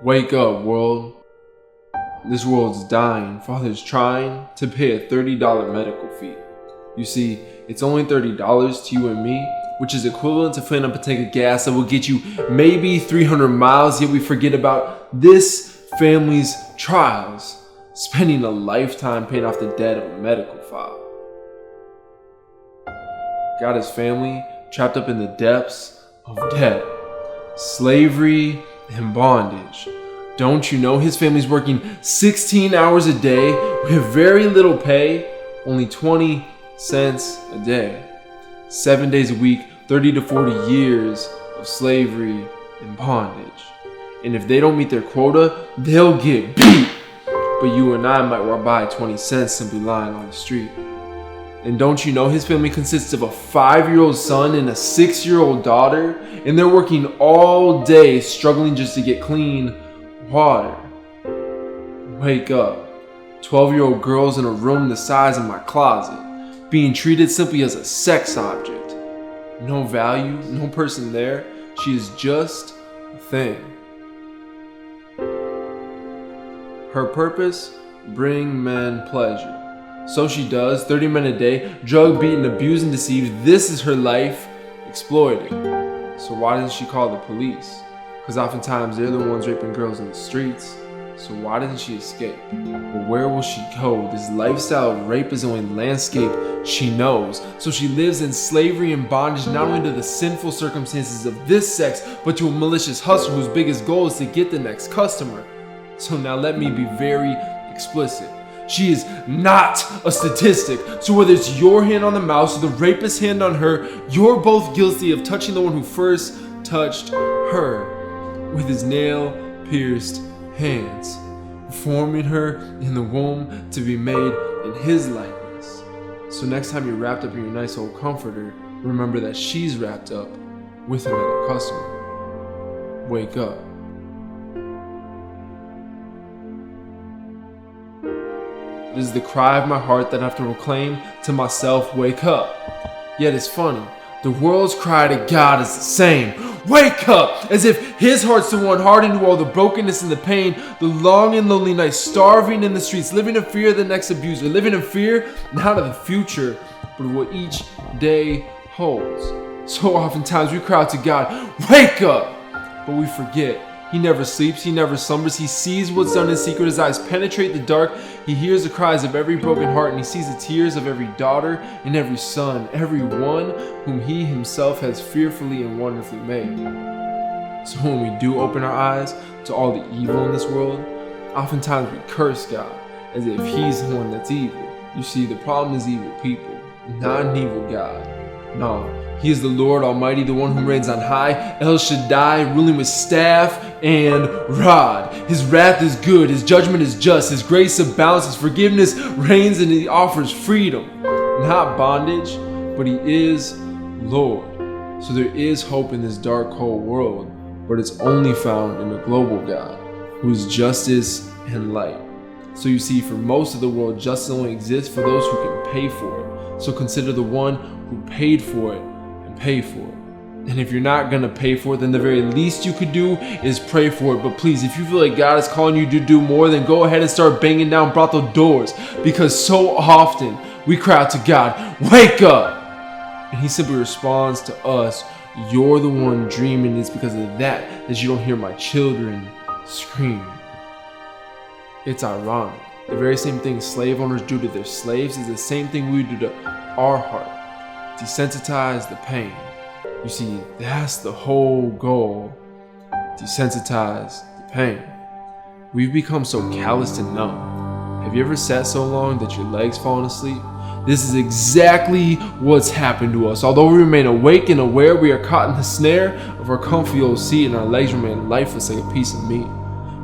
Wake up, world. This world's dying. Father's trying to pay a $30 medical fee. You see, it's only $30 to you and me, which is equivalent to filling up a tank of gas that will get you maybe 300 miles, yet we forget about this family's trials, spending a lifetime paying off the debt of a medical file. Got his family trapped up in the depths of debt, slavery, and bondage. Don't you know his family's working 16 hours a day with very little pay, only 20 cents a day, 7 days a week, 30 to 40 years of slavery and bondage. And if they don't meet their quota, they'll get beat. But you and I might walk by 20 cents simply lying on the street. And don't you know his family consists of a 5-year-old son and a 6-year-old daughter, and they're working all day struggling just to get clean water. Wake up. 12-year-old girls in a room the size of my closet, being treated simply as a sex object. No value, no person there. She is just a thing. Her purpose? Bring men pleasure. So she does, 30 men a day, drug, beaten, abused, and deceived. This is her life, exploited. So why doesn't she call the police? Because oftentimes they're the ones raping girls in the streets. So why doesn't she escape? But where will she go? This lifestyle of rape is the only landscape she knows. So she lives in slavery and bondage, not only to the sinful circumstances of this sex, but to a malicious hustler whose biggest goal is to get the next customer. So now let me be very explicit. She is not a statistic. So whether it's your hand on the mouse or the rapist's hand on her, you're both guilty of touching the one who first touched her with his nail-pierced hands, forming her in the womb to be made in his likeness. So next time you're wrapped up in your nice old comforter, remember that she's wrapped up with another customer. Wake up. This is the cry of my heart that I have to proclaim to myself, wake up. Yet it's funny, the world's cry to God is the same. Wake up! As if his heart's the one hardened to all the brokenness and the pain, the long and lonely nights, starving in the streets, living in fear of the next abuser, living in fear not of the future, but of what each day holds. So oftentimes we cry out to God, wake up! But we forget. He never sleeps, he never slumbers, he sees what's done in secret, his eyes penetrate the dark, he hears the cries of every broken heart, and he sees the tears of every daughter and every son, every one whom he himself has fearfully and wonderfully made. So when we do open our eyes to all the evil in this world, oftentimes we curse God as if he's the one that's evil. You see, the problem is evil people, not an evil God. No. He is the Lord Almighty, the one who reigns on high, El Shaddai, ruling with staff and rod. His wrath is good, his judgment is just, his grace abounds, his forgiveness reigns, and he offers freedom. Not bondage, but he is Lord. So there is hope in this dark, cold world, but it's only found in the global God, who is justice and light. So you see, for most of the world, justice only exists for those who can pay for it. So consider the one who paid for it, pay for it. And if you're not gonna pay for it, then the very least you could do is pray for it. But please, if you feel like God is calling you to do more, then go ahead and start banging down brothel doors, because so often we cry out to God, wake up! And he simply responds to us, you're the one dreaming. It's because of that you don't hear my children scream. It's ironic. The very same thing slave owners do to their slaves is the same thing we do to our heart. Desensitize the pain. You see, that's the whole goal. Desensitize the pain. We've become so calloused and numb. Have you ever sat so long that your legs fallen asleep? This is exactly what's happened to us. Although we remain awake and aware, we are caught in the snare of our comfy old seat, and our legs remain lifeless like a piece of meat.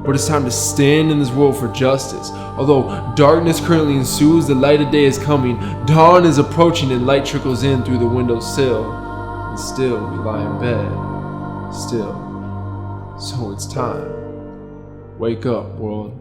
But it's time to stand in this world for justice. Although darkness currently ensues, the light of day is coming. Dawn is approaching and light trickles in through the windowsill. And still we lie in bed. Still. So it's time. Wake up, world.